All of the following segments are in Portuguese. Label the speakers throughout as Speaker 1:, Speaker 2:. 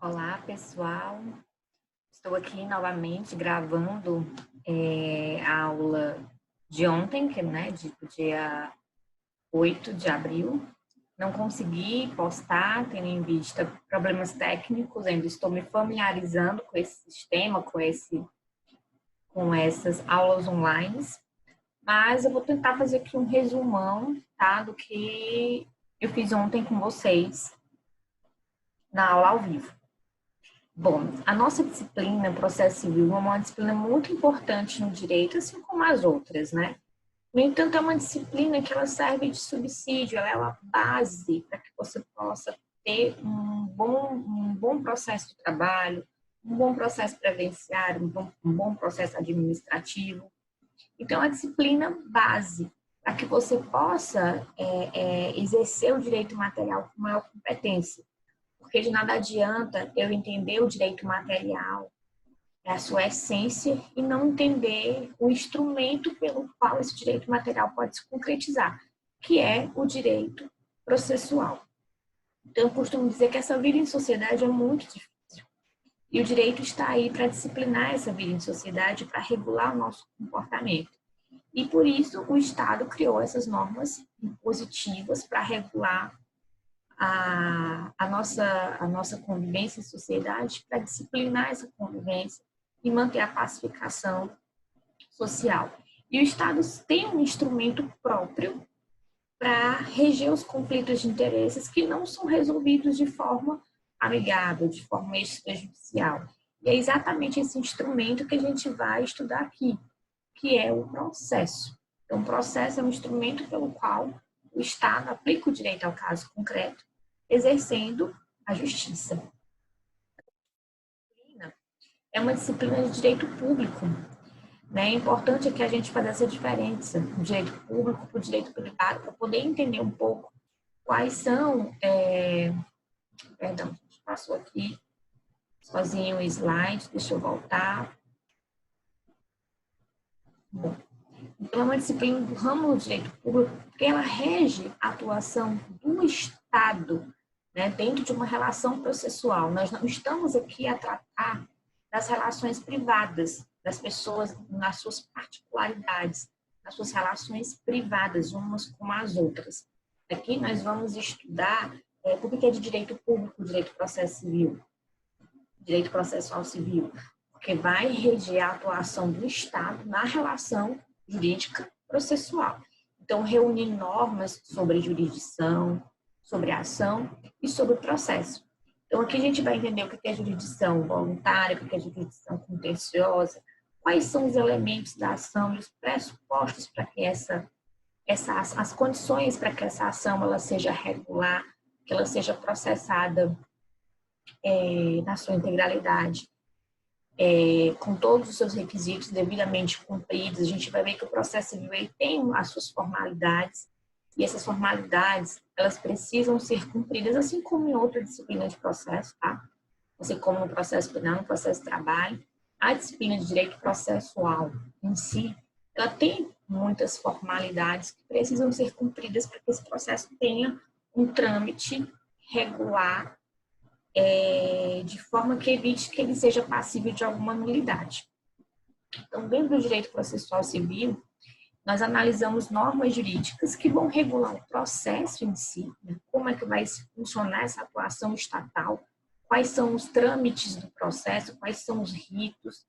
Speaker 1: Olá, pessoal. Estou aqui novamente gravando a aula de ontem, que do dia 8 de abril. Não consegui postar, tendo em vista problemas técnicos, ainda estou me familiarizando com esse sistema, com essas aulas online, mas eu vou tentar fazer aqui um resumão, tá, do que eu fiz ontem com vocês na aula ao vivo. Bom, a nossa disciplina, processo civil, é uma disciplina muito importante no direito, assim como as outras, né? No entanto, é uma disciplina que ela serve de subsídio, ela é uma base para que você possa ter um bom processo de trabalho, um bom processo previdenciário, um bom processo administrativo. Então, é a disciplina base para que você possa exercer o direito material com maior competência. Porque de nada adianta eu entender o direito material, a sua essência, e não entender o instrumento pelo qual esse direito material pode se concretizar, que é o direito processual. Então, eu costumo dizer que essa vida em sociedade é muito difícil. E o direito está aí para disciplinar essa vida em sociedade, para regular o nosso comportamento. E por isso o Estado criou essas normas impositivas para regular a nossa convivência em sociedade, para disciplinar essa convivência e manter a pacificação social. E o Estado tem um instrumento próprio para reger os conflitos de interesses que não são resolvidos de forma amigável, de forma extrajudicial. E é exatamente esse instrumento que a gente vai estudar aqui, que é o processo. Então, o processo é um instrumento pelo qual o Estado aplica o direito ao caso concreto, exercendo a justiça. É uma disciplina de direito público. Né? É importante que a gente faça essa diferença do direito público para o direito privado, para poder entender um pouco quais são... Perdão, passou aqui sozinho o slide, deixa eu voltar. Bom, então, é uma disciplina do ramo do direito público, porque ela rege a atuação do Estado, né, dentro de uma relação processual. Nós não estamos aqui a tratar das relações privadas das pessoas nas suas particularidades, nas suas relações privadas, umas com as outras. Aqui nós vamos estudar por que é de direito público, direito processo civil, direito processual civil, porque vai reger a atuação do Estado na relação jurídica processual. Então, reunir normas sobre jurisdição, sobre ação e sobre processo. Então, aqui a gente vai entender o que é jurisdição voluntária, o que é jurisdição contenciosa, quais são os elementos da ação e os pressupostos para que as condições para que essa ação ela seja regular, que ela seja processada na sua integralidade, com todos os seus requisitos devidamente cumpridos. A gente vai ver que o processo civil tem as suas formalidades, e essas formalidades, elas precisam ser cumpridas, assim como em outra disciplina de processo, tá? Assim como no processo penal, no processo de trabalho. A disciplina de direito processual em si, ela tem muitas formalidades que precisam ser cumpridas para que esse processo tenha um trâmite regular, de forma que evite que ele seja passível de alguma nulidade. Então, dentro do direito processual civil, nós analisamos normas jurídicas que vão regular o processo em si, né? Como é que vai funcionar essa atuação estatal, quais são os trâmites do processo, quais são os ritos,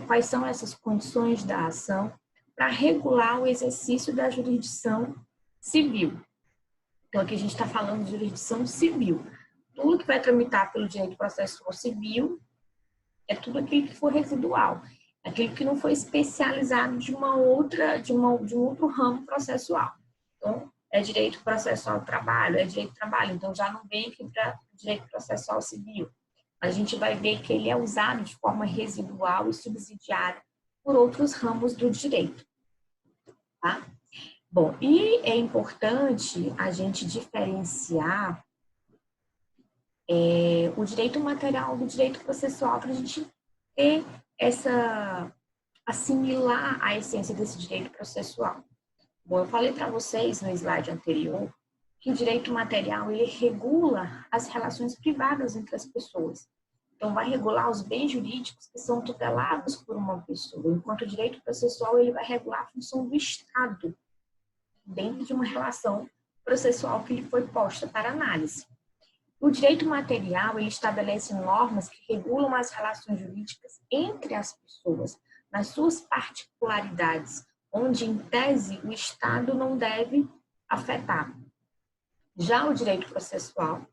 Speaker 1: quais são essas condições da ação, para regular o exercício da jurisdição civil. Então, aqui a gente está falando de jurisdição civil. Tudo que vai tramitar pelo direito processual civil é tudo aquilo que for residual, aquilo que não foi especializado de um outro ramo processual. Então, é direito processual do trabalho, é direito do trabalho, então já não vem aqui para direito processual civil. A gente vai ver que ele é usado de forma residual e subsidiária por outros ramos do direito, tá? Bom, e é importante a gente diferenciar o direito material do direito processual para a gente ter assimilar a essência desse direito processual. Bom, eu falei para vocês no slide anterior que o direito material ele regula as relações privadas entre as pessoas. Então, vai regular os bens jurídicos que são tutelados por uma pessoa, enquanto o direito processual ele vai regular a função do Estado dentro de uma relação processual que lhe foi posta para análise. O direito material ele estabelece normas que regulam as relações jurídicas entre as pessoas, nas suas particularidades, onde, em tese, o Estado não deve afetar. Já o direito processual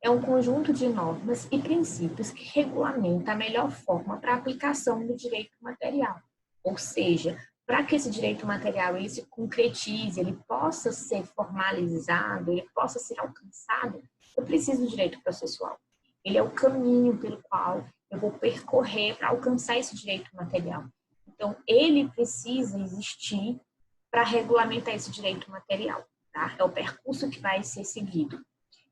Speaker 1: é um conjunto de normas e princípios que regulamenta a melhor forma para a aplicação do direito material. Ou seja, para que esse direito material ele se concretize, ele possa ser formalizado, ele possa ser alcançado, eu preciso do direito processual. Ele é o caminho pelo qual eu vou percorrer para alcançar esse direito material. Então, ele precisa existir para regulamentar esse direito material. Tá? É o percurso que vai ser seguido.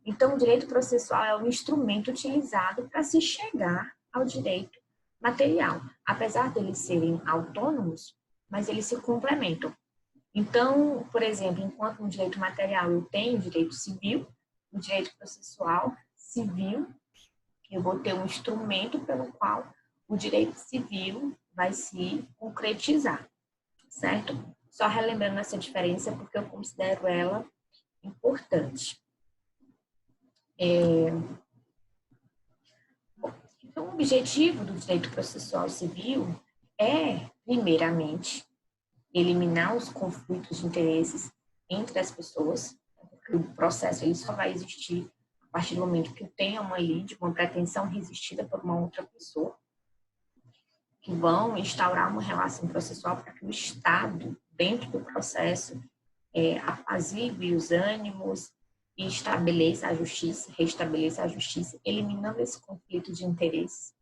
Speaker 1: Então, o direito processual é um instrumento utilizado para se chegar ao direito material. Apesar de eles serem autônomos, mas eles se complementam. Então, por exemplo, enquanto no direito material eu tenho o direito civil, no direito processual civil, eu vou ter um instrumento pelo qual o direito civil vai se concretizar, certo? Só relembrando essa diferença, porque eu considero ela importante. Então, o objetivo do direito processual civil é, primeiramente, eliminar os conflitos de interesses entre as pessoas, porque o processo ele só vai existir a partir do momento que tenha uma lide, uma pretensão resistida por uma outra pessoa, que vão instaurar uma relação processual para que o Estado, dentro do processo, apazigue os ânimos e estabeleça a justiça, restabeleça a justiça, eliminando esse conflito de interesses.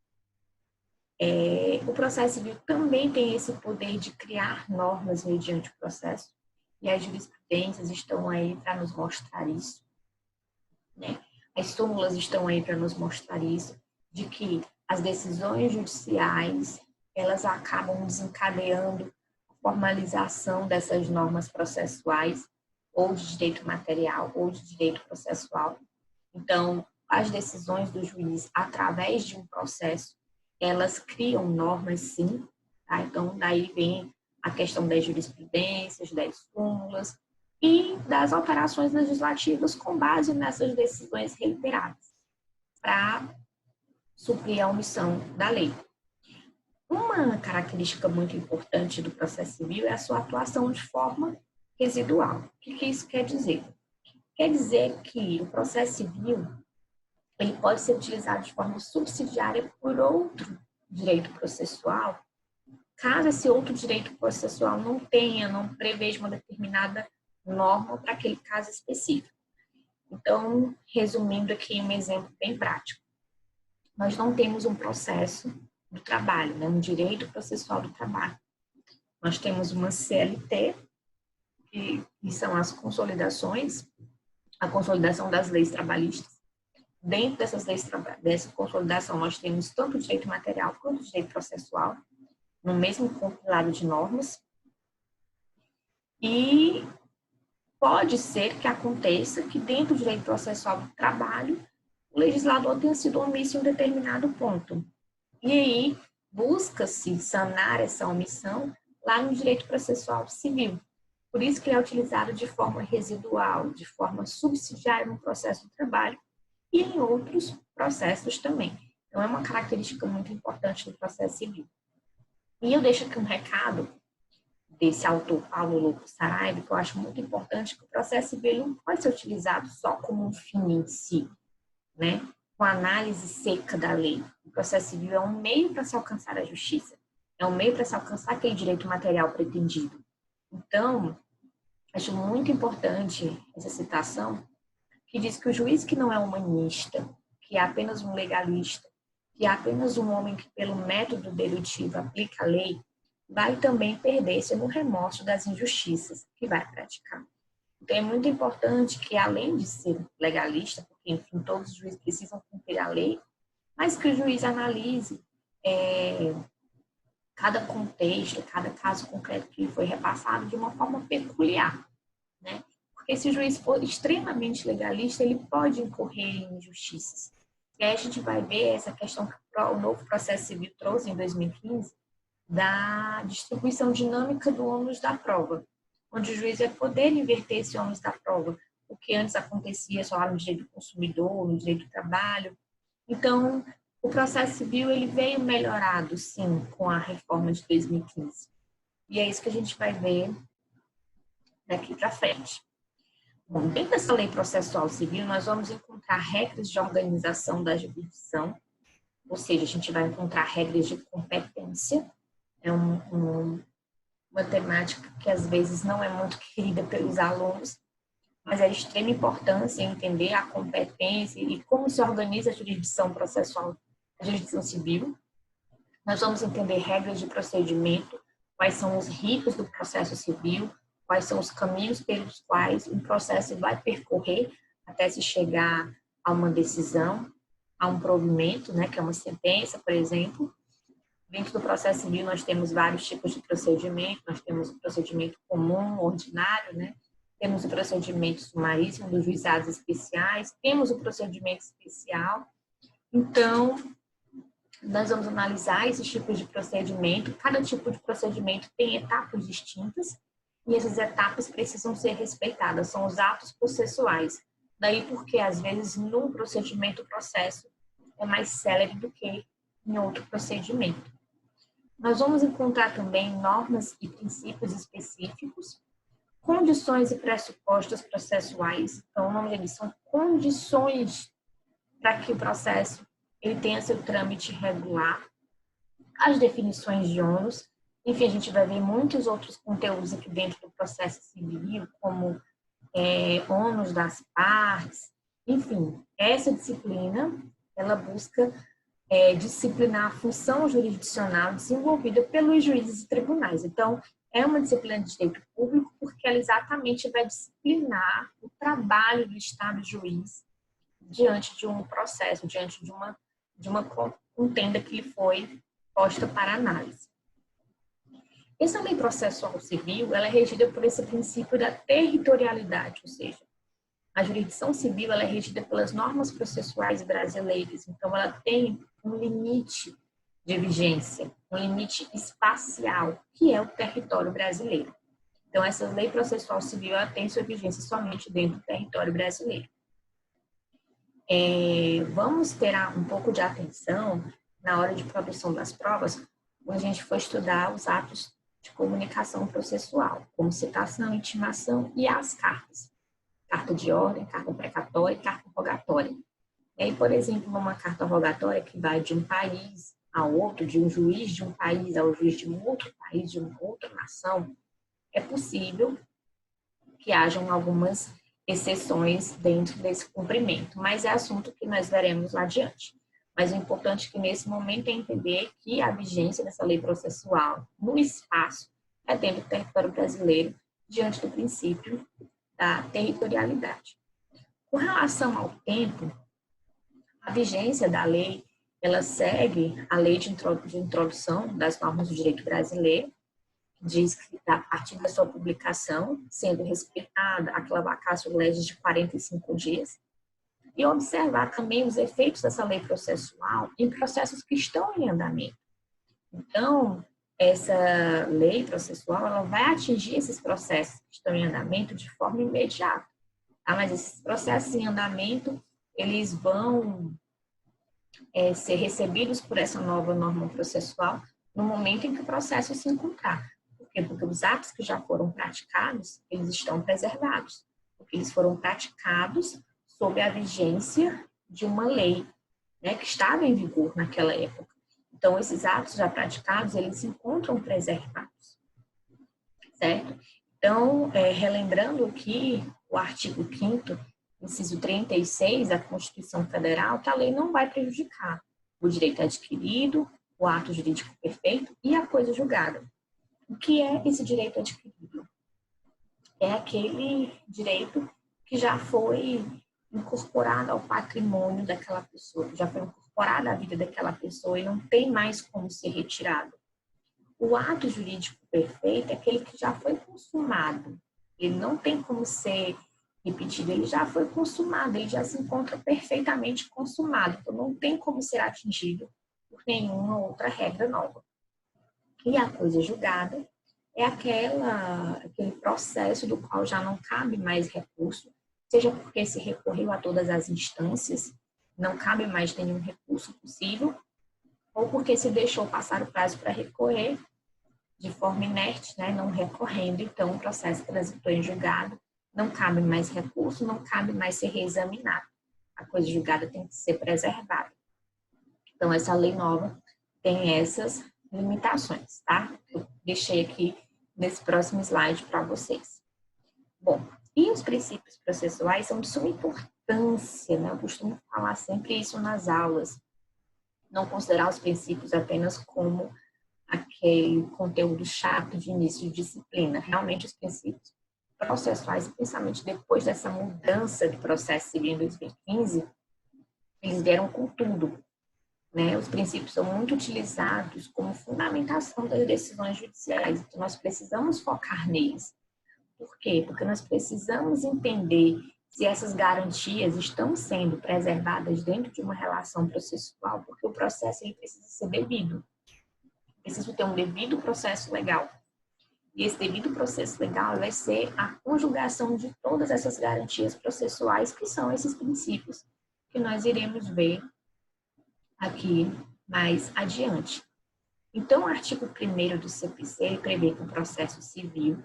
Speaker 1: O processo civil também tem esse poder de criar normas mediante o processo, e as jurisprudências estão aí para nos mostrar isso, né? As súmulas estão aí para nos mostrar isso, de que as decisões judiciais, elas acabam desencadeando a formalização dessas normas processuais, ou de direito material, ou de direito processual. Então, as decisões do juiz, através de um processo, elas criam normas, sim, tá? Então, daí vem a questão das jurisprudências, das súmulas e das alterações legislativas com base nessas decisões reiteradas, para suprir a omissão da lei. Uma característica muito importante do processo civil é a sua atuação de forma residual. O que isso quer dizer? Quer dizer que o processo civil ele pode ser utilizado de forma subsidiária por outro direito processual, caso esse outro direito processual não preveja uma determinada norma para aquele caso específico. Então, resumindo aqui um exemplo bem prático. Nós não temos um processo do trabalho, né? Um direito processual do trabalho. Nós temos uma CLT, que são as consolidações, a consolidação das leis trabalhistas. Dentro dessa consolidação, nós temos tanto o direito material quanto o direito processual, no mesmo compilado de normas. E pode ser que aconteça que dentro do direito processual do trabalho, o legislador tenha sido omisso em um determinado ponto. E aí, busca-se sanar essa omissão lá no direito processual civil. Por isso que ele é utilizado de forma residual, de forma subsidiária no processo do trabalho e em outros processos também. Então, é uma característica muito importante do processo civil. E eu deixo aqui um recado desse autor, Paulo Lopo Saraiva, que eu acho muito importante, que o processo civil não pode ser utilizado só como um fim em si, né? Com a análise seca da lei. O processo civil é um meio para se alcançar a justiça, é um meio para se alcançar aquele direito material pretendido. Então, acho muito importante essa citação, que diz que o juiz que não é humanista, que é apenas um legalista, que é apenas um homem que, pelo método dedutivo, aplica a lei, vai também perder-se no remorso das injustiças que vai praticar. Então, é muito importante que, além de ser legalista, porque, enfim, todos os juízes precisam cumprir a lei, mas que o juiz analise cada contexto, cada caso concreto que foi repassado de uma forma peculiar, né? Porque se o juiz for extremamente legalista, ele pode incorrer em injustiças. E aí a gente vai ver essa questão que o novo processo civil trouxe em 2015, da distribuição dinâmica do ônus da prova, onde o juiz vai poder inverter esse ônus da prova, o que antes acontecia só lá no direito do consumidor, no direito do trabalho. Então, o processo civil ele veio melhorado, sim, com a reforma de 2015. E é isso que a gente vai ver daqui para frente. Bom, dentro dessa lei processual civil, nós vamos encontrar regras de organização da jurisdição, ou seja, a gente vai encontrar regras de competência. É uma temática que às vezes não é muito querida pelos alunos, mas é de extrema importância entender a competência e como se organiza a jurisdição processual, a jurisdição civil. Nós vamos entender regras de procedimento, quais são os ritos do processo civil, quais são os caminhos pelos quais um processo vai percorrer até se chegar a uma decisão, a um provimento, né, que é uma sentença, por exemplo. Dentro do processo civil, nós temos vários tipos de procedimento. Nós temos o procedimento comum, ordinário, né? Temos o procedimento sumaríssimo dos juizados especiais, temos o procedimento especial. Então, nós vamos analisar esses tipos de procedimento. Cada tipo de procedimento tem etapas distintas e essas etapas precisam ser respeitadas. São os atos processuais. Daí porque, às vezes, num procedimento, o processo é mais célere do que em outro procedimento. Nós vamos encontrar também normas e princípios específicos, condições e pressupostos processuais. Então, o nome deles são condições para que o processo ele tenha seu trâmite regular, as definições de ônus. Enfim, a gente vai ver muitos outros conteúdos aqui dentro do processo civil, como ônus das partes. Enfim, essa disciplina, ela busca disciplinar a função jurisdicional desenvolvida pelos juízes e tribunais. Então, é uma disciplina de direito público porque ela exatamente vai disciplinar o trabalho do Estado juiz diante de um processo, diante de uma contenda que lhe foi posta para análise. Essa lei processual civil, ela é regida por esse princípio da territorialidade, ou seja, a jurisdição civil ela é regida pelas normas processuais brasileiras, então ela tem um limite de vigência, um limite espacial, que é o território brasileiro. Então, essa lei processual civil ela tem sua vigência somente dentro do território brasileiro. Vamos ter um pouco de atenção na hora de produção das provas, quando a gente for estudar os atos de comunicação processual, como citação, intimação e as cartas. Carta de ordem, carta precatória e carta rogatória. E aí, por exemplo, uma carta rogatória que vai de um país a outro, de um juiz de um país ao juiz de um outro país, de uma outra nação, é possível que hajam algumas exceções dentro desse cumprimento, mas é assunto que nós veremos lá adiante. Mas o importante é que nesse momento é entender que a vigência dessa lei processual no espaço é dentro do território brasileiro, diante do princípio da territorialidade. Com relação ao tempo, a vigência da lei, ela segue a lei de introdução das normas do direito brasileiro, que diz que a partir da sua publicação, sendo respeitada aquela vacatio legis de 45 dias, e observar também os efeitos dessa lei processual em processos que estão em andamento. Então, essa lei processual ela vai atingir esses processos que estão em andamento de forma imediata. Tá? Mas esses processos em andamento, eles vão ser recebidos por essa nova norma processual no momento em que o processo se encontrar. Por quê? Porque os atos que já foram praticados, eles estão preservados. Porque eles foram praticados sob a vigência de uma lei, né, que estava em vigor naquela época. Então, esses atos já praticados, eles se encontram preservados, certo? Então, relembrando aqui o artigo 5º, inciso 36 da Constituição Federal, que a lei não vai prejudicar o direito adquirido, o ato jurídico perfeito e a coisa julgada. O que é esse direito adquirido? É aquele direito que já foi incorporado ao patrimônio daquela pessoa, que já foi incorporado à vida daquela pessoa e não tem mais como ser retirado. O ato jurídico perfeito é aquele que já foi consumado. Ele não tem como ser repetido, ele já foi consumado, ele já se encontra perfeitamente consumado, então não tem como ser atingido por nenhuma outra regra nova. E a coisa julgada é aquele processo do qual já não cabe mais recurso, seja porque se recorreu a todas as instâncias, não cabe mais nenhum recurso possível, ou porque se deixou passar o prazo para recorrer de forma inerte, né, não recorrendo, então o processo transitou em julgado, não cabe mais recurso, não cabe mais ser reexaminado. A coisa julgada tem que ser preservada. Então, essa lei nova tem essas limitações, tá? Eu deixei aqui nesse próximo slide para vocês. Bom, e os princípios processuais são de suma importância, né? Eu costumo falar sempre isso nas aulas. Não considerar os princípios apenas como aquele conteúdo chato de início de disciplina. Realmente, os princípios processuais, principalmente depois dessa mudança de processo civil em 2015, eles vieram com tudo, né? Os princípios são muito utilizados como fundamentação das decisões judiciais, então nós precisamos focar neles. Por quê? Porque nós precisamos entender se essas garantias estão sendo preservadas dentro de uma relação processual, porque o processo ele precisa ser devido. Precisa ter um devido processo legal. E esse devido processo legal vai ser a conjugação de todas essas garantias processuais, que são esses princípios que nós iremos ver aqui mais adiante. Então, o artigo 1º do CPC prevê que o processo civil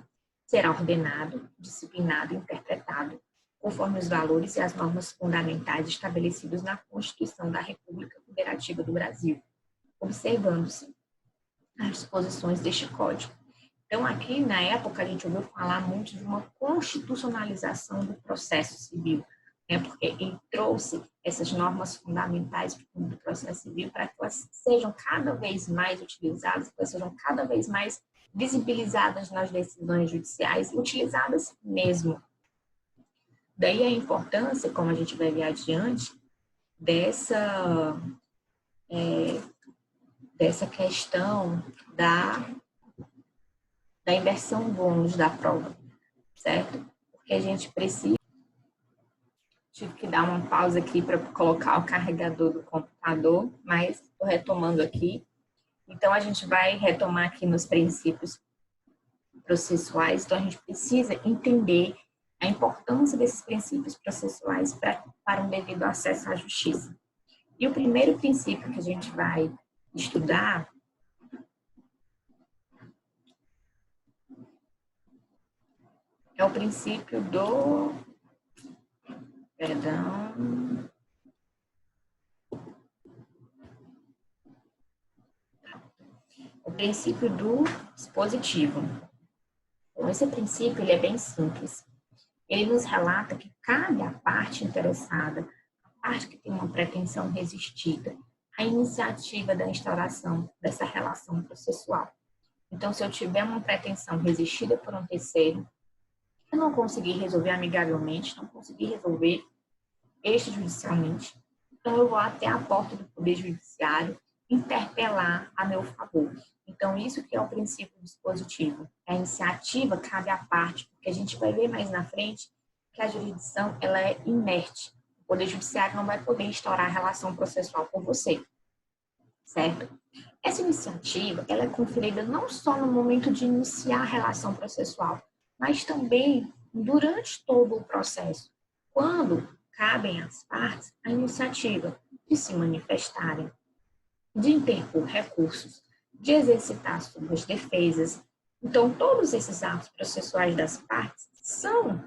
Speaker 1: será ordenado, disciplinado e interpretado conforme os valores e as normas fundamentais estabelecidos na Constituição da República Federativa do Brasil, observando-se as disposições deste Código. Então, aqui, na época, a gente ouviu falar muito de uma constitucionalização do processo civil, né? Porque ele trouxe essas normas fundamentais do processo civil para que elas sejam cada vez mais utilizadas, que elas sejam cada vez mais visibilizadas nas decisões judiciais, utilizadas mesmo. Daí a importância, como a gente vai ver adiante, dessa questão da inversão do ônus da prova, certo? Porque a gente precisa... Tive que dar uma pausa aqui para colocar o carregador do computador, mas estou retomando aqui. Então, a gente vai retomar aqui nos princípios processuais. Então, a gente precisa entender a importância desses princípios processuais para um devido acesso à justiça. E o primeiro princípio que a gente vai estudar é o princípio do... Perdão. O princípio do dispositivo. Então, esse princípio ele é bem simples. Ele nos relata que cabe à parte interessada, à parte que tem uma pretensão resistida, a iniciativa da instauração dessa relação processual. Então, se eu tiver uma pretensão resistida por um terceiro, eu não conseguir resolver amigavelmente, não conseguir resolver extrajudicialmente, então eu vou até a porta do Poder Judiciário interpelar a meu favor. Então, isso que é o princípio dispositivo. A iniciativa cabe à parte, porque a gente vai ver mais na frente que a jurisdição ela é inerte. O Poder Judiciário não vai poder instaurar a relação processual por você, certo? Essa iniciativa ela é conferida não só no momento de iniciar a relação processual, mas também durante todo o processo, quando cabem às partes a iniciativa de se manifestarem, de interpor recursos, de exercitar suas defesas. Então, todos esses atos processuais das partes são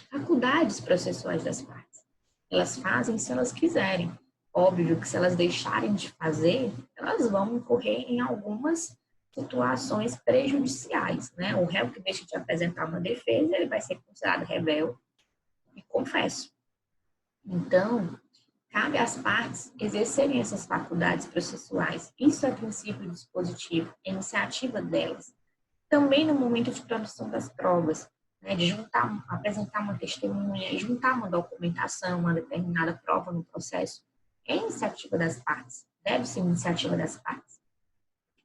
Speaker 1: faculdades processuais das partes. Elas fazem se elas quiserem. Óbvio que se elas deixarem de fazer, elas vão incorrer em algumas situações prejudiciais, né? O réu que deixa de apresentar uma defesa, ele vai ser considerado rebelde e confesso. Então, cabe às partes exercerem essas faculdades processuais. Isso é princípio dispositivo, a iniciativa delas. Também no momento de produção das provas, né, de apresentar uma testemunha, juntar uma documentação, uma determinada prova no processo, é iniciativa das partes, deve ser iniciativa das partes.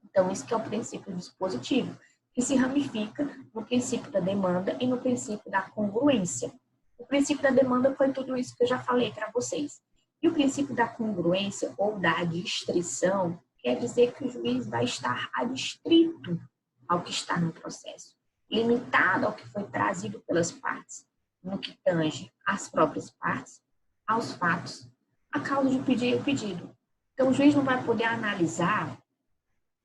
Speaker 1: Então, isso que é o princípio dispositivo, que se ramifica no princípio da demanda e no princípio da congruência. O princípio da demanda foi tudo isso que eu já falei para vocês. E o princípio da congruência ou da adstrição quer dizer que o juiz vai estar adstrito ao que está no processo, limitado ao que foi trazido pelas partes, no que tange às próprias partes, aos fatos, a causa de pedir o pedido. Então, o juiz não vai poder analisar,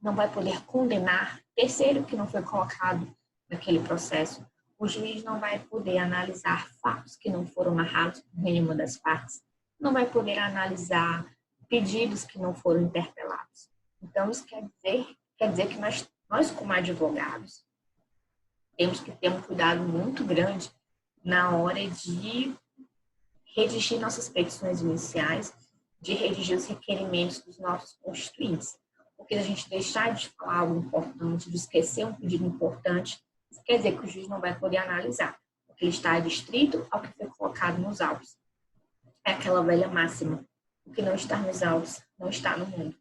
Speaker 1: não vai poder condenar terceiro que não foi colocado naquele processo. O juiz não vai poder analisar fatos que não foram narrados por nenhuma das partes, não vai poder analisar pedidos que não foram interpelados. Então, isso quer dizer que nós como advogados, temos que ter um cuidado muito grande na hora de redigir nossas petições iniciais, de redigir os requerimentos dos nossos constituintes. Porque se a gente deixar de falar algo importante, de esquecer um pedido importante, isso quer dizer que o juiz não vai poder analisar, porque ele está adstrito ao que foi colocado nos autos. É aquela velha máxima, o que não está nos autos não está no mundo.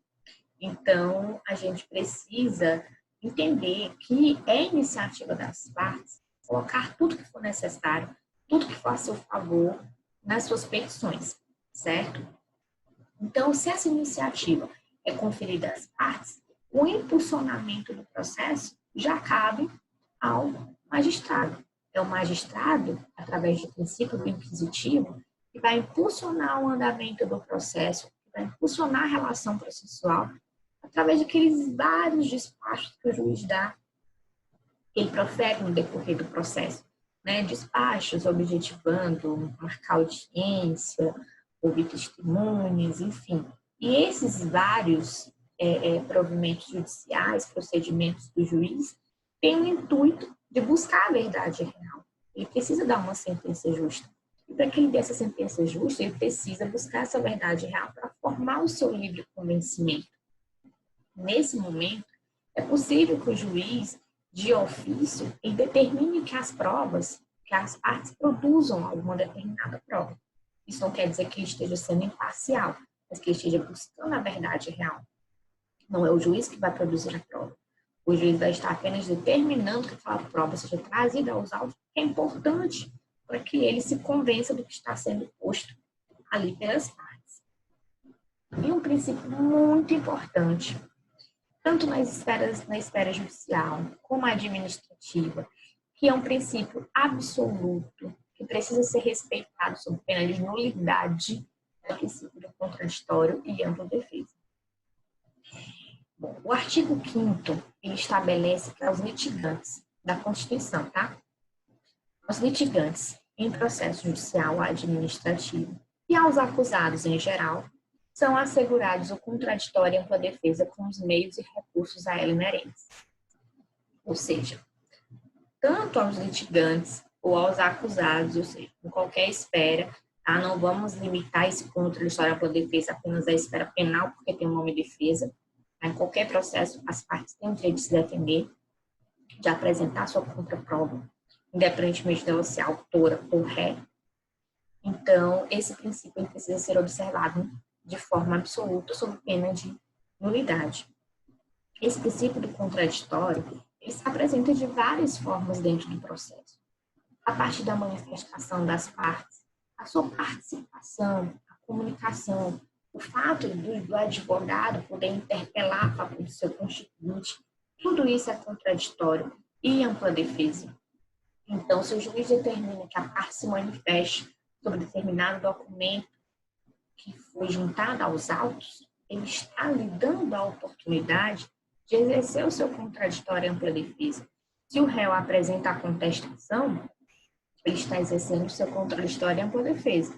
Speaker 1: Então, a gente precisa entender que é iniciativa das partes colocar tudo que for necessário, tudo que for a seu favor nas suas petições, certo? Então, se essa iniciativa é conferida às partes, o impulsionamento do processo já cabe ao magistrado. É o magistrado, através do princípio do inquisitivo, que vai impulsionar o andamento do processo, que vai impulsionar a relação processual, através daqueles vários despachos que o juiz dá, que ele profere no decorrer do processo, né? Despachos objetivando, marcar audiência, ouvir testemunhas, enfim. E esses vários provimentos judiciais, procedimentos do juiz, têm o intuito de buscar a verdade real. Ele precisa dar uma sentença justa. E para que ele dê essa sentença justa, ele precisa buscar essa verdade real para formar o seu livre convencimento. Nesse momento, é possível que o juiz, de ofício, ele determine que as provas, que as partes produzam alguma determinada prova. Isso não quer dizer que ele esteja sendo imparcial, mas que ele esteja buscando a verdade real. Não é o juiz que vai produzir a prova. O juiz vai estar apenas determinando que aquela prova seja trazida aos autos, que é importante para que ele se convença do que está sendo posto ali pelas partes. E um princípio muito importante, tanto na esfera judicial como administrativa, que é um princípio absoluto, que precisa ser respeitado sob pena de nulidade, é o princípio do contraditório e ampla defesa. Bom, o artigo 5º, ele estabelece que aos litigantes da Constituição, tá? Aos litigantes em processo judicial ou administrativo e aos acusados em geral, são assegurados o contraditório e ampla defesa com os meios e recursos a ela inerentes. Ou seja, tanto aos litigantes ou aos acusados, ou seja, em qualquer esfera, tá? Não vamos limitar esse contraditório e ampla defesa apenas à esfera penal, porque tem o nome defesa. Em qualquer processo, as partes têm o direito de se defender, de apresentar sua contraprova, independentemente dela ser autora ou ré. Então, esse princípio precisa ser observado de forma absoluta, sob pena de nulidade. Esse princípio do contraditório, ele se apresenta de várias formas dentro do processo. A partir da manifestação das partes, a sua participação, a comunicação, o fato do advogado poder interpelar a favor do seu constituinte, tudo isso é contraditório e ampla defesa. Então, se o juiz determina que a parte se manifeste sobre determinado documento que foi juntado aos autos, ele está lhe dando a oportunidade de exercer o seu contraditório e ampla defesa. Se o réu apresenta a contestação, ele está exercendo o seu contraditório e ampla defesa.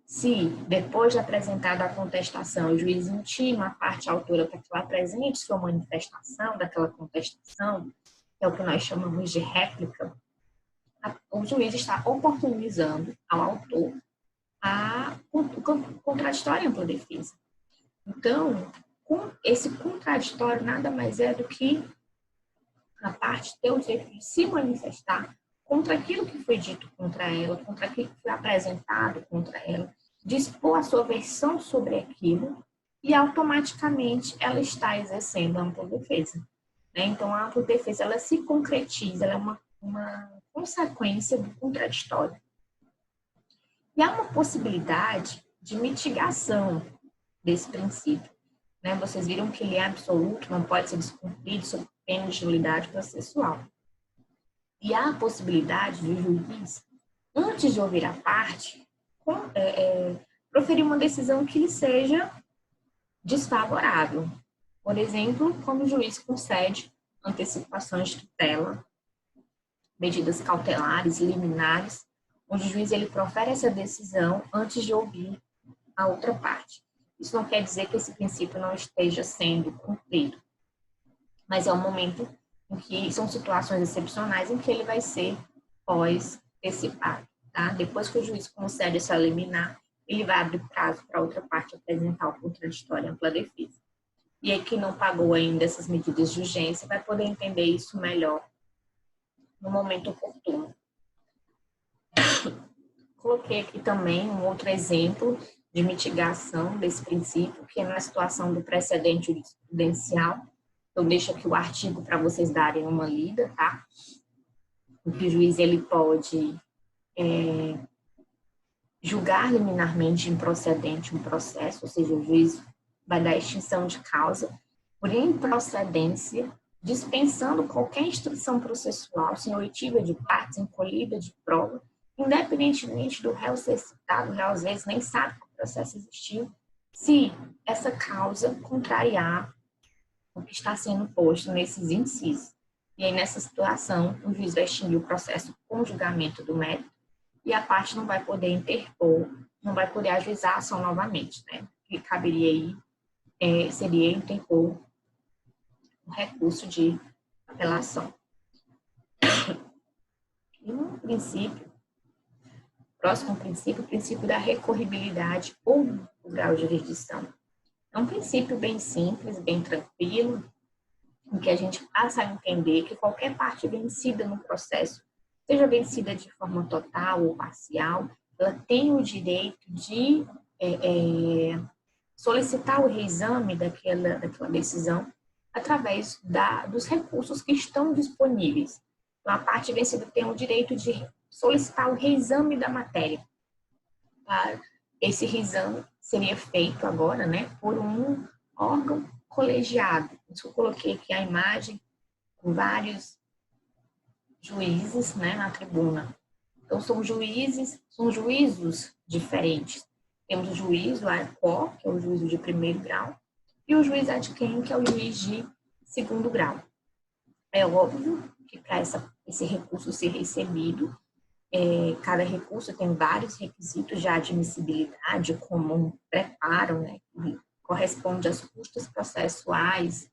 Speaker 1: Se, depois de apresentada a contestação, o juiz intima a parte autora para que ela apresente sua manifestação daquela contestação, que é o que nós chamamos de réplica, o juiz está oportunizando ao autor o contraditório e ampla defesa. Então, esse contraditório nada mais é do que a parte ter o direito de se manifestar contra aquilo que foi dito contra ela, contra aquilo que foi apresentado contra ela, dispor a sua versão sobre aquilo e automaticamente ela está exercendo a ampla defesa. Né? Então, a ampla defesa ela se concretiza, ela é uma consequência do contraditório. E há uma possibilidade de mitigação desse princípio, né? Vocês viram que ele é absoluto, não pode ser descumprido sob pena de nulidade processual. E há a possibilidade do juiz, antes de ouvir a parte, proferir uma decisão que lhe seja desfavorável. Por exemplo, quando o juiz concede antecipações de tutela, medidas cautelares, liminares, onde o juiz ele profere essa decisão antes de ouvir a outra parte. Isso não quer dizer que esse princípio não esteja sendo cumprido, mas é um momento em que são situações excepcionais em que ele vai ser pós-antecipado, tá? Depois que o juiz concede essa liminar, ele vai abrir prazo para outra parte apresentar o contraditório ampla defesa. E aí, quem não pagou ainda essas medidas de urgência vai poder entender isso melhor no momento oportuno. Coloquei aqui também um outro exemplo de mitigação desse princípio, que é na situação do precedente jurisprudencial. Eu deixo aqui o artigo para vocês darem uma lida, tá? O que o juiz ele pode julgar liminarmente improcedente um processo, ou seja, o juiz vai dar extinção de causa por improcedência, dispensando qualquer instrução processual sem oitiva de partes, encolhida de prova, independentemente do réu ser citado, o réu às vezes nem sabe que o processo existiu, se essa causa contrariar o que está sendo posto nesses incisos. E aí, nessa situação, o juiz vai extinguir o processo com julgamento do mérito e a parte não vai poder interpor, não vai poder ajuizar a ação novamente, né? O que caberia aí seria interpor um recurso de apelação. E um princípio, próximo princípio, o princípio da recorribilidade ou do grau de jurisdição. É um princípio bem simples, bem tranquilo, em que a gente passa a entender que qualquer parte vencida no processo, seja vencida de forma total ou parcial, ela tem o direito de solicitar o reexame daquela decisão através dos recursos que estão disponíveis. Então, a parte vencida tem o direito de solicitar o reexame da matéria. Esse reexame seria feito agora, né, por um órgão colegiado. Isso eu coloquei aqui a imagem com vários juízes, né, na tribuna. Então, são juízos diferentes. Temos o juízo ARCO, que é o juízo de primeiro grau, e o juiz ad quem, que é o juiz de segundo grau. É óbvio que para esse recurso ser recebido, cada recurso tem vários requisitos de admissibilidade, como um preparo, né, que corresponde às custas processuais,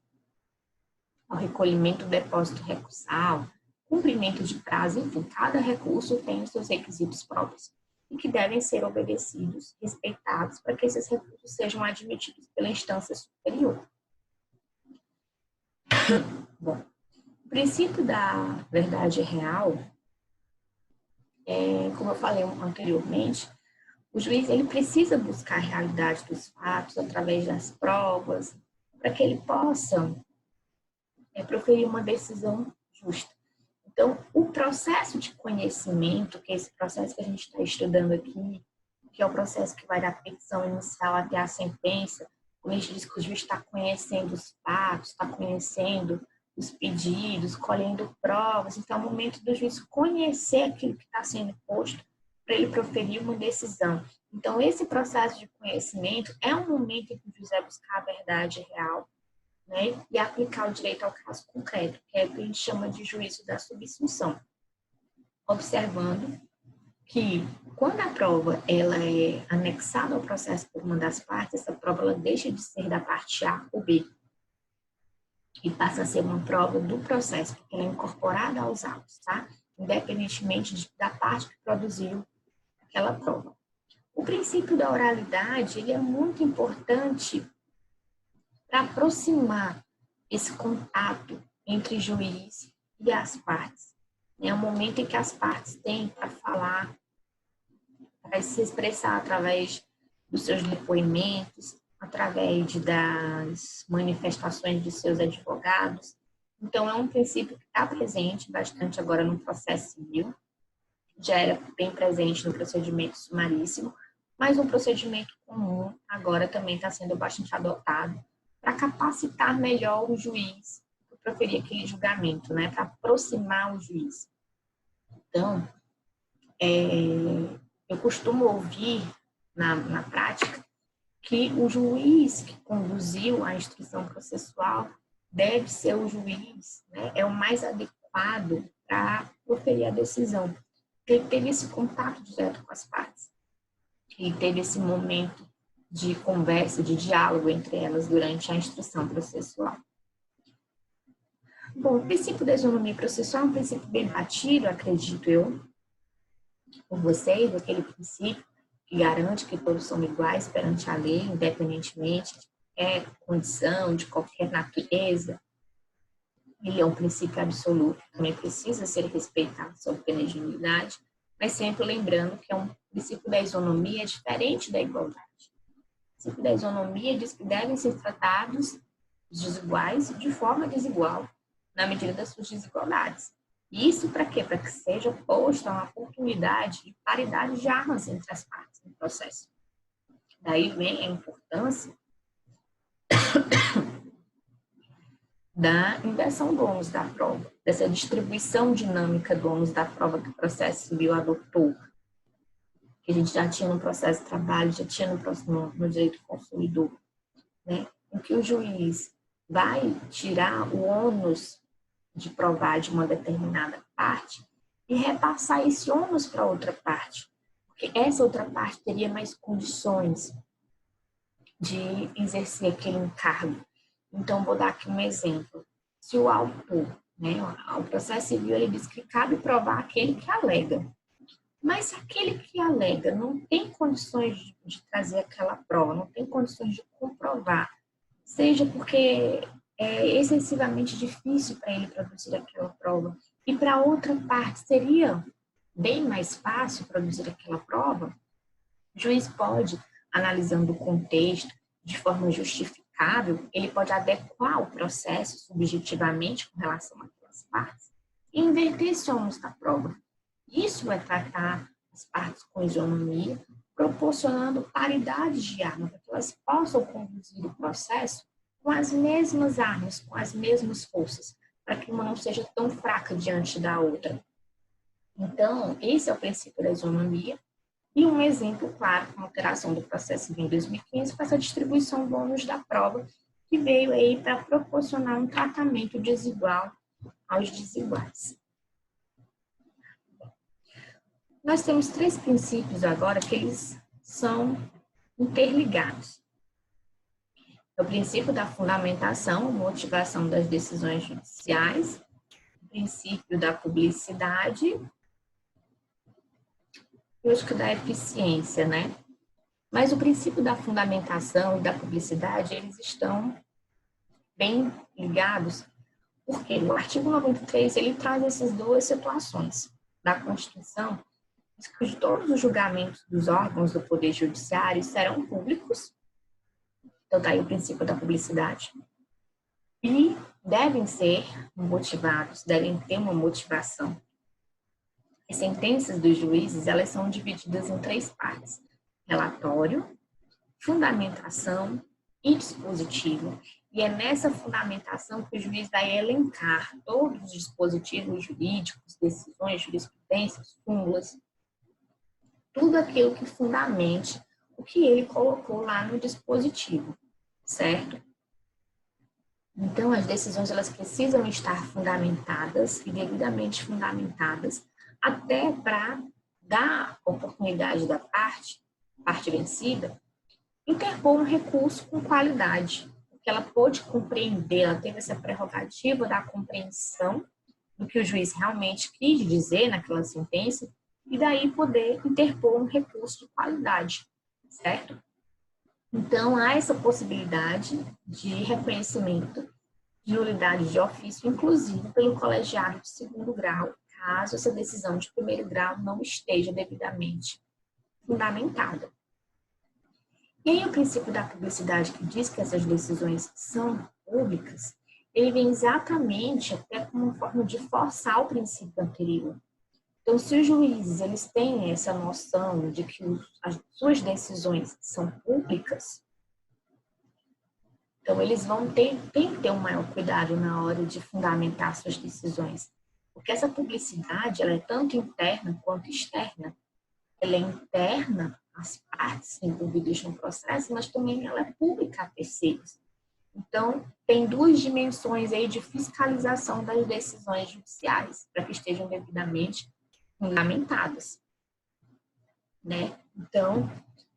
Speaker 1: ao recolhimento do depósito recursal, cumprimento de prazo, enfim, cada recurso tem os seus requisitos próprios e que devem ser obedecidos, respeitados, para que esses recursos sejam admitidos pela instância superior. Bom, o princípio da verdade real, como eu falei anteriormente, o juiz ele precisa buscar a realidade dos fatos através das provas, para que ele possa proferir uma decisão justa. Então, o processo de conhecimento, que é esse processo que a gente está estudando aqui, que é o processo que vai da petição inicial até a sentença, quando a gente diz que o juiz está conhecendo os fatos, está conhecendo os pedidos, colhendo provas, então é o momento do juiz conhecer aquilo que está sendo posto para ele proferir uma decisão. Então, esse processo de conhecimento é um momento em que o juiz vai buscar a verdade real, né, e aplicar o direito ao caso concreto, que é o que a gente chama de juízo da subsunção. Observando que, quando a prova ela é anexada ao processo por uma das partes, essa prova ela deixa de ser da parte A ou B e passa a ser uma prova do processo, porque ela é incorporada aos autos, tá? Independentemente da parte que produziu aquela prova. O princípio da oralidade ele é muito importante para aproximar esse contato entre juiz e as partes. É o momento em que as partes têm para falar, para se expressar através dos seus depoimentos, através das manifestações de seus advogados. Então, é um princípio que está presente bastante agora no processo civil já era bem presente no procedimento sumaríssimo, mas um procedimento comum agora também está sendo bastante adotado para capacitar melhor o juiz para proferir aquele julgamento, né? Para aproximar o juiz. Então, eu costumo ouvir na prática que o juiz que conduziu a instrução processual deve ser o juiz, né? É o mais adequado para proferir a decisão. Ele teve esse contato direto com as partes. Ele teve esse momento de conversa, de diálogo entre elas durante a instrução processual. Bom, o princípio da isonomia processual é um princípio bem batido, acredito eu, por vocês, aquele princípio que garante que todos são iguais perante a lei, independentemente de qualquer condição, de qualquer natureza. Ele é um princípio absoluto, também precisa ser respeitado sob pena de nulidade, mas sempre lembrando que o princípio da isonomia é diferente da igualdade. O princípio da isonomia diz que devem ser tratados os desiguais de forma desigual, na medida das suas desigualdades. Isso para quê? Para que seja posta uma oportunidade de paridade de armas entre as partes no processo. Daí vem a importância da inversão do ônus da prova, dessa distribuição dinâmica do ônus da prova que o processo civil adotou, que a gente já tinha no processo de trabalho, já tinha no direito do consumidor, né? Em que o juiz vai tirar o ônus de provar de uma determinada parte e repassar esse ônus para outra parte, porque essa outra parte teria mais condições de exercer aquele encargo. Então, vou dar aqui um exemplo. Se o autor, né, o processo civil, ele diz que cabe provar aquele que alega. Mas se aquele que alega não tem condições de trazer aquela prova, não tem condições de comprovar, seja porque é excessivamente difícil para ele produzir aquela prova, e para outra parte seria bem mais fácil produzir aquela prova, o juiz pode, analisando o contexto de forma justificável, ele pode adequar o processo subjetivamente com relação àquelas partes e inverter esse ônus da prova. Isso é tratar as partes com isonomia, proporcionando paridade de arma, para que elas possam conduzir o processo com as mesmas armas, com as mesmas forças, para que uma não seja tão fraca diante da outra. Então, esse é o princípio da isonomia. E um exemplo claro, com a alteração do processo civil em 2015, foi essa distribuição do ônus da prova, que veio aí para proporcionar um tratamento desigual aos desiguais. Nós temos 3 princípios agora que eles são interligados. É o princípio da fundamentação, motivação das decisões judiciais, o princípio da publicidade e acho que da eficiência, né? Mas o princípio da fundamentação e da publicidade, eles estão bem ligados, porque o artigo 93, ele traz essas 2 situações da Constituição, que todos os julgamentos dos órgãos do Poder Judiciário serão públicos, então está aí o princípio da publicidade, e devem ser motivados, devem ter uma motivação. As sentenças dos juízes, elas são divididas em 3 partes: relatório, fundamentação e dispositivo. E é nessa fundamentação que o juiz vai elencar todos os dispositivos jurídicos, decisões, jurisprudências, súmulas, tudo aquilo que fundamente o que ele colocou lá no dispositivo, certo? Então, as decisões, elas precisam estar fundamentadas e devidamente fundamentadas, até para dar oportunidade da parte vencida, interpor um recurso com qualidade, porque ela pôde compreender, ela teve essa prerrogativa da compreensão do que o juiz realmente quis dizer naquela sentença, e daí poder interpor um recurso de qualidade, certo? Então, há essa possibilidade de reconhecimento de nulidade de ofício, inclusive pelo colegiado de 2º grau, caso essa decisão de 1º grau não esteja devidamente fundamentada. E aí o princípio da publicidade, que diz que essas decisões são públicas, ele vem exatamente até como uma forma de forçar o princípio anterior. Então, se os juízes eles têm essa noção de que as suas decisões são públicas, então eles têm que ter um maior cuidado na hora de fundamentar suas decisões. Porque essa publicidade, ela é tanto interna quanto externa. Ela é interna às partes envolvidas no processo, mas também ela é pública a terceiros. Então, tem duas dimensões aí de fiscalização das decisões judiciais, para que estejam devidamente fundamentadas, né? Então,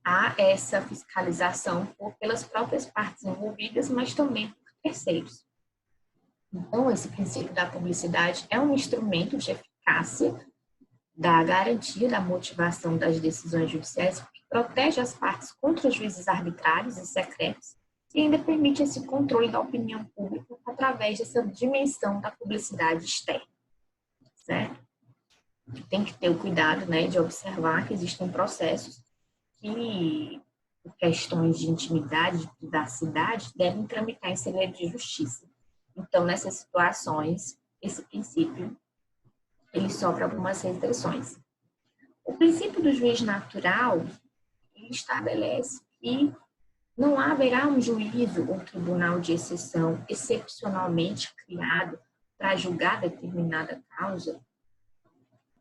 Speaker 1: há essa fiscalização pelas próprias partes envolvidas, mas também por terceiros. Então, esse princípio da publicidade é um instrumento de eficácia da garantia da motivação das decisões judiciais, que protege as partes contra juízes arbitrários e secretos e ainda permite esse controle da opinião pública através dessa dimensão da publicidade externa, certo? Tem que ter o cuidado, né, de observar que existem processos que, por questões de intimidade, de privacidade, devem tramitar em segredo de justiça. Então, nessas situações, esse princípio ele sofre algumas restrições. O princípio do juiz natural ele estabelece que não haverá um juízo ou tribunal de exceção excepcionalmente criado para julgar determinada causa.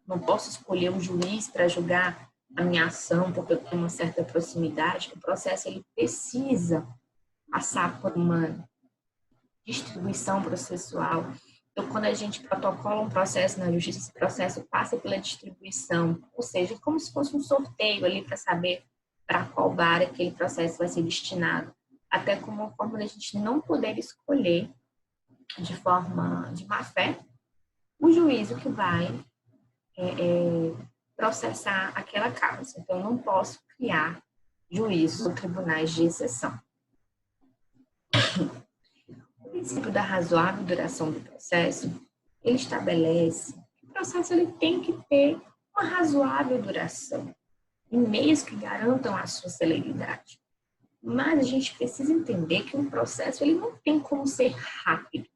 Speaker 1: Não posso escolher um juiz para julgar a minha ação porque eu tenho uma certa proximidade. O processo ele precisa passar por uma distribuição processual. Então, quando a gente protocola um processo na justiça, esse processo passa pela distribuição, ou seja, como se fosse um sorteio ali para saber para qual vara aquele processo vai ser destinado. Até como uma forma da gente não poder escolher de forma de má fé o juízo que vai processar aquela causa. Então, eu não posso criar juízos ou tribunais de exceção. O princípio da razoável duração do processo, ele estabelece que o processo ele tem que ter uma razoável duração, em meios que garantam a sua celeridade. Mas a gente precisa entender que um processo ele não tem como ser rápido.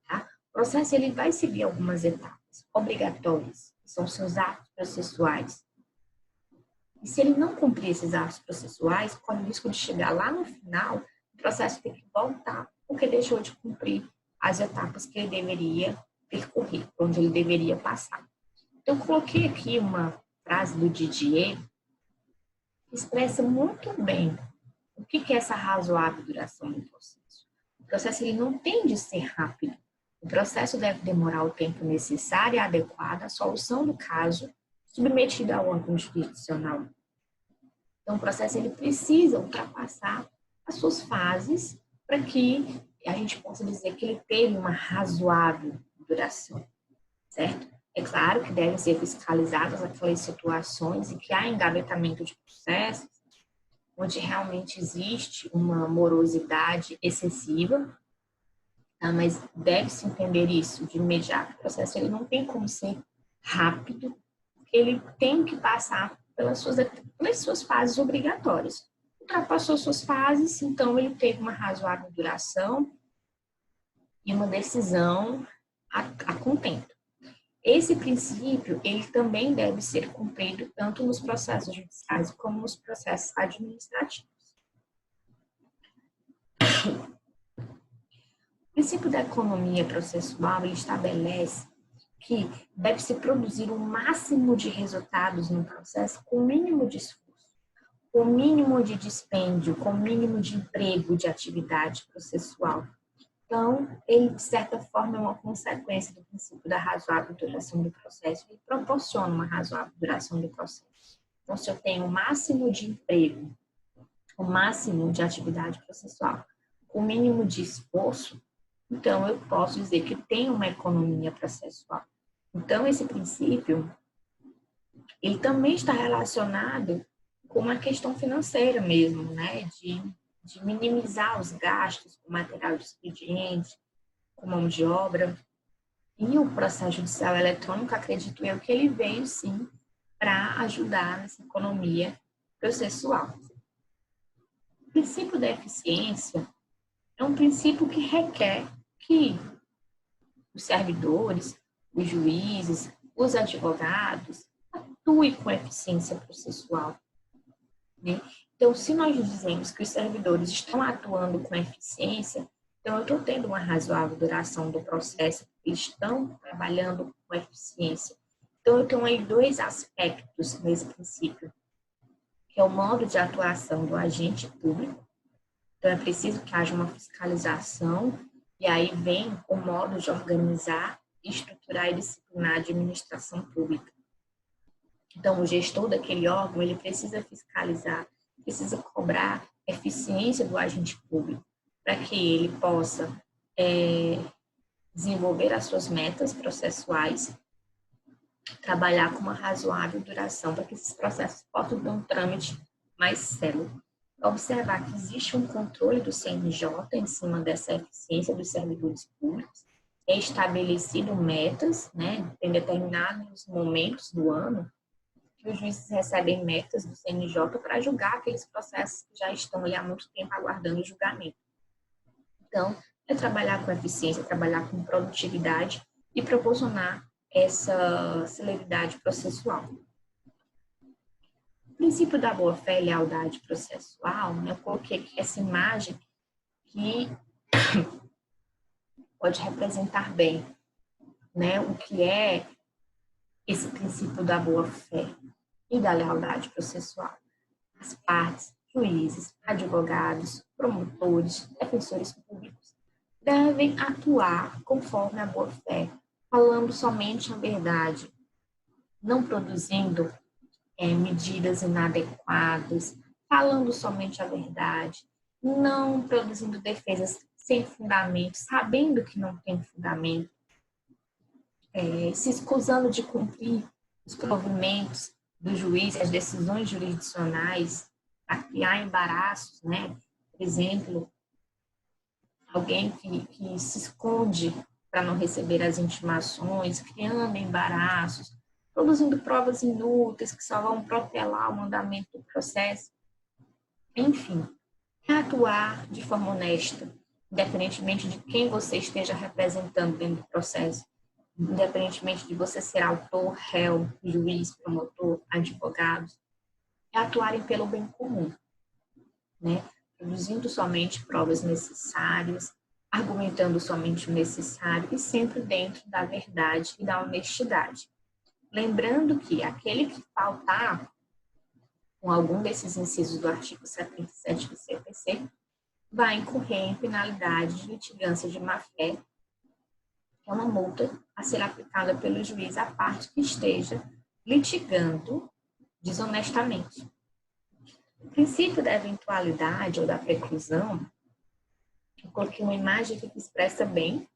Speaker 1: Tá? O processo ele vai seguir algumas etapas obrigatórias, que são seus atos processuais. E se ele não cumprir esses atos processuais, corre o risco de chegar lá no final, o processo tem que voltar, porque deixou de cumprir as etapas que ele deveria percorrer, onde ele deveria passar. Então, eu coloquei aqui uma frase do Didier, que expressa muito bem o que é essa razoável duração do processo. O processo ele não tem de ser rápido. O processo deve demorar o tempo necessário e adequado à solução do caso submetido ao órgão jurisdicional. Então, o processo ele precisa ultrapassar as suas fases para que a gente possa dizer que ele teve uma razoável duração, certo? É claro que devem ser fiscalizadas aquelas situações em que há engavetamento de processos, onde realmente existe uma morosidade excessiva, tá? Mas deve-se entender isso de imediato. O processo ele não tem como ser rápido, porque ele tem que passar pelas suas fases obrigatórias. Ultrapassou suas fases, então ele teve uma razoável duração e uma decisão a contento. Esse princípio, ele também deve ser cumprido tanto nos processos judiciais como nos processos administrativos. O princípio da economia processual, ele estabelece que deve-se produzir o máximo de resultados no processo com o mínimo de esforço, com o mínimo de dispêndio, com o mínimo de emprego de atividade processual. Então, ele, de certa forma, é uma consequência do princípio da razoável duração do processo. Ele proporciona uma razoável duração do processo. Então, se eu tenho o máximo de emprego, o máximo de atividade processual, o mínimo de esforço, então eu posso dizer que tem uma economia processual. Então, esse princípio, ele também está relacionado com uma questão financeira mesmo, né? De minimizar os gastos com material de expediente, com mão de obra. E o processo judicial eletrônico, acredito eu, que ele veio, sim, para ajudar nessa economia processual. O princípio da eficiência é um princípio que requer que os servidores, os juízes, os advogados atuem com eficiência processual, né? Então, se nós dizemos que os servidores estão atuando com eficiência, então eu estou tendo uma razoável duração do processo, eles estão trabalhando com eficiência. Então, eu tenho aí dois aspectos nesse princípio, que é o modo de atuação do agente público. Então, é preciso que haja uma fiscalização, e aí vem o modo de organizar, estruturar e disciplinar a administração pública. Então, o gestor daquele órgão, ele precisa fiscalizar, precisa cobrar eficiência do agente público, para que ele possa desenvolver as suas metas processuais, trabalhar com uma razoável duração, para que esses processos possam ter um trâmite mais célere. Observar que existe um controle do CNJ em cima dessa eficiência dos servidores públicos, é estabelecido metas, né, em determinados momentos do ano, que os juízes recebem metas do CNJ para julgar aqueles processos que já estão ali há muito tempo aguardando o julgamento. Então, é trabalhar com eficiência, trabalhar com produtividade e proporcionar essa celeridade processual. O princípio da boa-fé e lealdade processual, né, eu coloquei aqui essa imagem que pode representar bem, né, o que é esse princípio da boa-fé e da lealdade processual. As partes, juízes, advogados, promotores, defensores públicos devem atuar conforme a boa-fé, falando somente a verdade, não produzindo medidas inadequadas, falando somente a verdade, não produzindo defesas sem fundamento, sabendo que não tem fundamento, se escusando de cumprir os provimentos do juiz, as decisões jurisdicionais, para criar embaraços, né? Por exemplo, alguém que se esconde para não receber as intimações, criando embaraços, produzindo provas inúteis que só vão protelar o andamento do processo. Enfim, atuar de forma honesta, independentemente de quem você esteja representando dentro do processo, independentemente de você ser autor, réu, juiz, promotor, advogado, é atuarem pelo bem comum, né? Produzindo somente provas necessárias, argumentando somente o necessário e sempre dentro da verdade e da honestidade. Lembrando que aquele que faltar com algum desses incisos do artigo 77 do CPC vai incorrer em penalidade de litigância de má-fé, que é uma multa a ser aplicada pelo juiz à parte que esteja litigando desonestamente. O princípio da eventualidade ou da preclusão, eu coloquei uma imagem aqui que expressa bem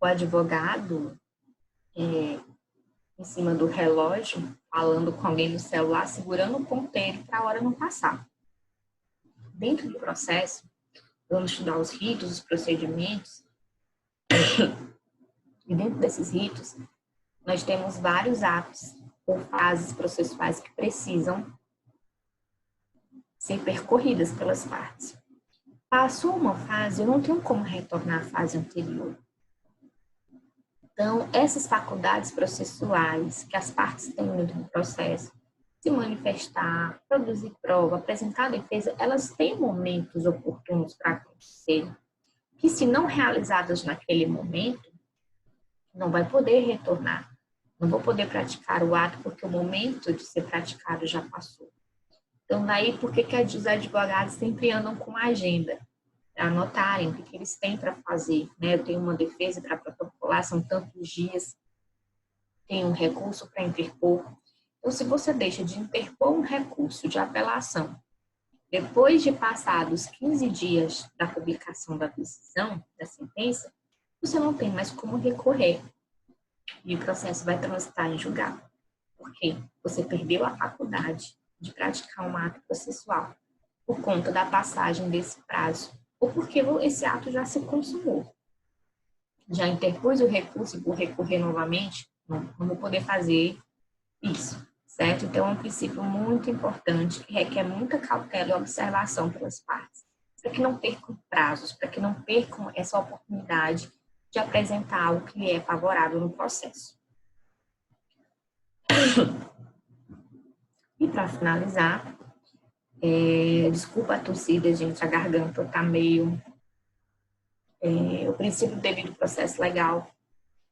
Speaker 1: o advogado em cima do relógio, falando com alguém no celular, segurando o ponteiro para a hora não passar. Dentro do processo, vamos estudar os ritos, os procedimentos, e dentro desses ritos, nós temos vários atos ou fases processuais que precisam ser percorridas pelas partes. Passou uma fase, eu não tenho como retornar à fase anterior. Então, essas faculdades processuais que as partes têm dentro do processo, se manifestar, produzir prova, apresentar defesa, elas têm momentos oportunos para acontecer, que se não realizadas naquele momento, não vai poder retornar. Não vou poder praticar o ato porque o momento de ser praticado já passou. Então, daí, por que os advogados sempre andam com uma agenda? Para anotarem o que eles têm para fazer, né? Eu tenho uma defesa para protocolar, são tantos dias, tenho um recurso para interpor. Então, se você deixa de interpor um recurso de apelação, depois de passados 15 dias da publicação da decisão, da sentença, você não tem mais como recorrer. E o processo vai transitar em julgado. Porque você perdeu a faculdade de praticar um ato processual por conta da passagem desse prazo, ou porque esse ato já se consumou. Já interpus o recurso e vou recorrer novamente, não vou poder fazer isso, certo? Então, é um princípio muito importante que requer muita cautela e observação pelas partes, para que não percam prazos, para que não percam essa oportunidade de apresentar algo que lhe é favorável no processo. E para finalizar, desculpa a tossida, gente, a garganta tá meio... o princípio do devido processo legal,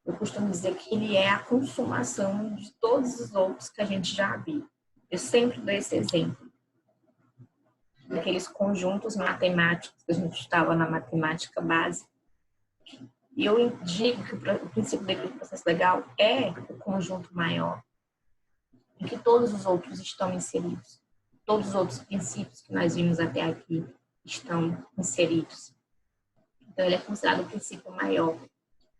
Speaker 1: eu costumo dizer que ele é a consumação de todos os outros que a gente já viu. Eu sempre dou esse exemplo. Daqueles conjuntos matemáticos que a gente estava na matemática básica. E eu digo que o princípio do devido processo legal é o conjunto maior em que todos os outros estão inseridos. Todos os outros princípios que nós vimos até aqui estão inseridos. Então, ele é considerado o princípio maior,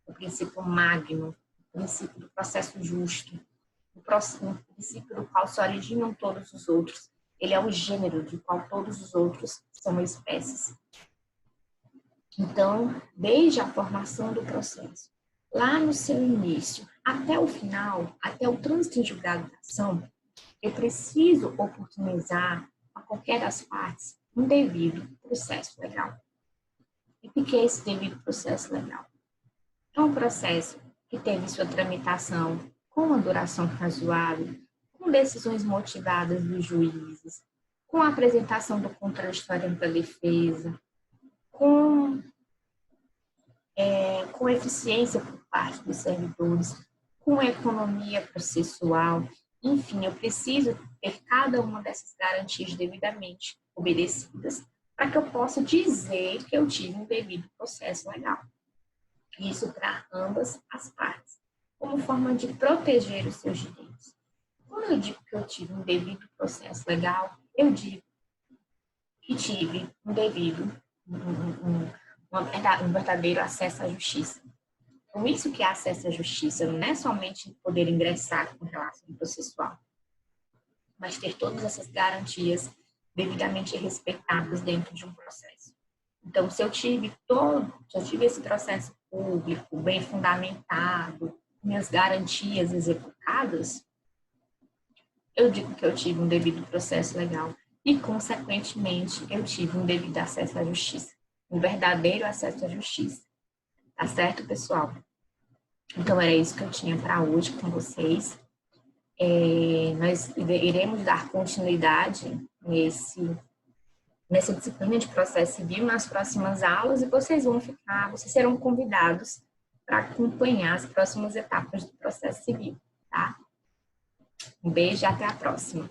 Speaker 1: o princípio magno, o princípio do processo justo, o princípio do qual se originam todos os outros. Ele é o gênero do qual todos os outros são espécies. Então, desde a formação do processo, lá no seu início, até o final, até o trânsito em julgado da ação, eu preciso oportunizar a qualquer das partes um devido processo legal. E o que é esse devido processo legal? É um processo que teve sua tramitação com uma duração razoável, com decisões motivadas dos juízes, com a apresentação do contraditório para a defesa, com eficiência por parte dos servidores, com economia processual. Enfim, eu preciso ter cada uma dessas garantias devidamente obedecidas para que eu possa dizer que eu tive um devido processo legal. Isso para ambas as partes, como forma de proteger os seus direitos. Quando eu digo que eu tive um devido processo legal, eu digo que tive um devido, um verdadeiro acesso à justiça. Com isso que é acesso à justiça não é somente poder ingressar com relação processual, mas ter todas essas garantias devidamente respeitadas dentro de um processo. Então, se eu tive esse processo público bem fundamentado, minhas garantias executadas, eu digo que eu tive um devido processo legal e, consequentemente, eu tive um devido acesso à justiça, um verdadeiro acesso à justiça. Tá certo, pessoal? Então, era isso que eu tinha para hoje com vocês. Nós iremos dar continuidade nessa disciplina de processo civil nas próximas aulas e vocês serão convidados para acompanhar as próximas etapas do processo civil, tá? Um beijo e até a próxima.